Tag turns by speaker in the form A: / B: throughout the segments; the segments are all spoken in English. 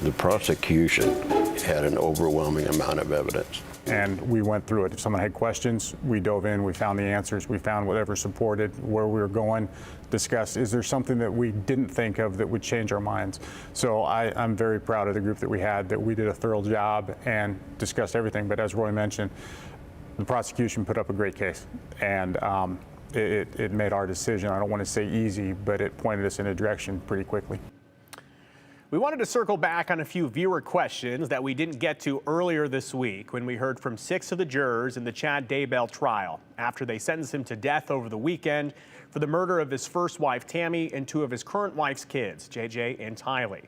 A: The prosecution had an overwhelming amount of evidence.
B: And we went through it. If someone had questions, we dove in, we found the answers, we found whatever supported where we were going, discussed, is there something that we didn't think of that would change our minds? So I'm very proud of the group that we had, that we did a thorough job and discussed everything. But as Roy mentioned, the prosecution put up a great case. And it made our decision, I don't want to say easy, but it pointed us in a direction pretty quickly.
C: We wanted to circle back on a few viewer questions that we didn't get to earlier this week when we heard from 6 of the jurors in the Chad Daybell trial after they sentenced him to death over the weekend for the murder of his first wife, Tammy, and 2 of his current wife's kids, JJ and Tylee.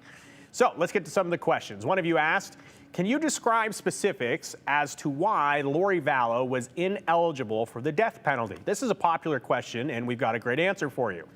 C: So let's get to some of the questions. One of you asked, can you describe specifics as to why Lori Vallow was ineligible for the death penalty? This is a popular question, and we've got a great answer for you.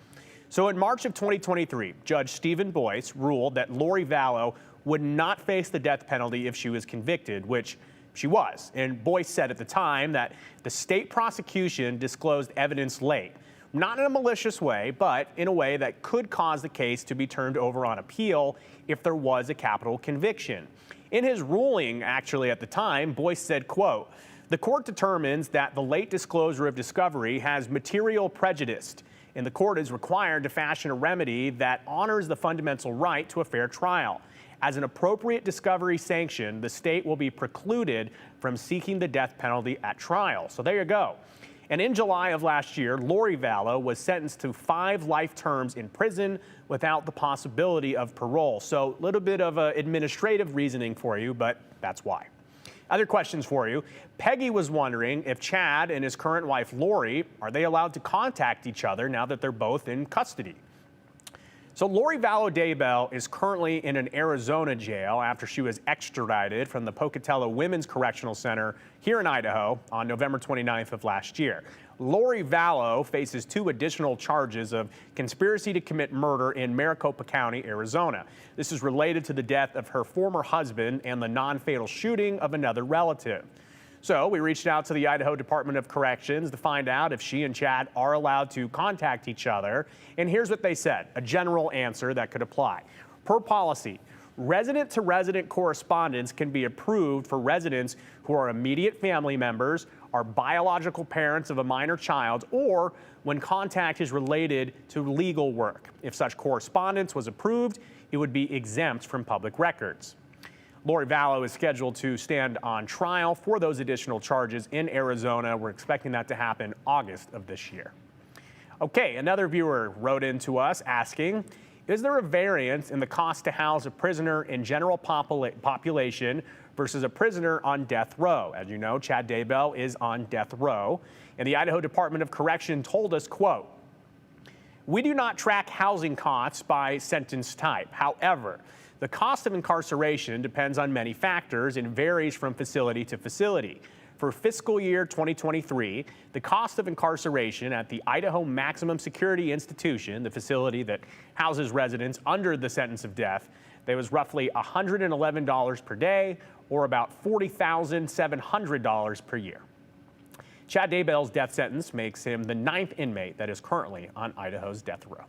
C: So in March of 2023, Judge Stephen Boyce ruled that Lori Vallow would not face the death penalty if she was convicted, which she was. And Boyce said at the time that the state prosecution disclosed evidence late, not in a malicious way, but in a way that could cause the case to be turned over on appeal if there was a capital conviction. In his ruling, actually at the time, Boyce said, quote, "The court determines that the late disclosure of discovery has material prejudice, and the court is required to fashion a remedy that honors the fundamental right to a fair trial. As an appropriate discovery sanction, the state will be precluded from seeking the death penalty at trial." So there you go. And in July of last year, Lori Vallow was sentenced to 5 life terms in prison without the possibility of parole. So a little bit of administrative reasoning for you, but that's why. Other questions for you. Peggy was wondering if Chad and his current wife, Lori, are they allowed to contact each other now that they're both in custody? So Lori Vallow Daybell is currently in an Arizona jail after she was extradited from the Pocatello Women's Correctional Center here in Idaho on November 29th of last year. Lori Vallow faces 2 additional charges of conspiracy to commit murder in Maricopa County, Arizona. This is related to the death of her former husband and the non-fatal shooting of another relative. So we reached out to the Idaho Department of Corrections to find out if she and Chad are allowed to contact each other. And here's what they said, a general answer that could apply. Per policy, resident-to-resident correspondence can be approved for residents who are immediate family members, are biological parents of a minor child, or when contact is related to legal work. If such correspondence was approved, it would be exempt from public records. Lori Vallow is scheduled to stand on trial for those additional charges in Arizona. We're expecting that to happen August of this year. Okay, another viewer wrote in to us asking, is there a variance in the cost to house a prisoner in general population versus a prisoner on death row? As you know, Chad Daybell is on death row. And the Idaho Department of Correction told us, quote, "We do not track housing costs by sentence type. However, the cost of incarceration depends on many factors and varies from facility to facility. For fiscal year 2023, the cost of incarceration at the Idaho Maximum Security Institution, the facility that houses residents under the sentence of death, there was roughly $111 per day, or about $40,700 per year." Chad Daybell's death sentence makes him the 9th inmate that is currently on Idaho's death row.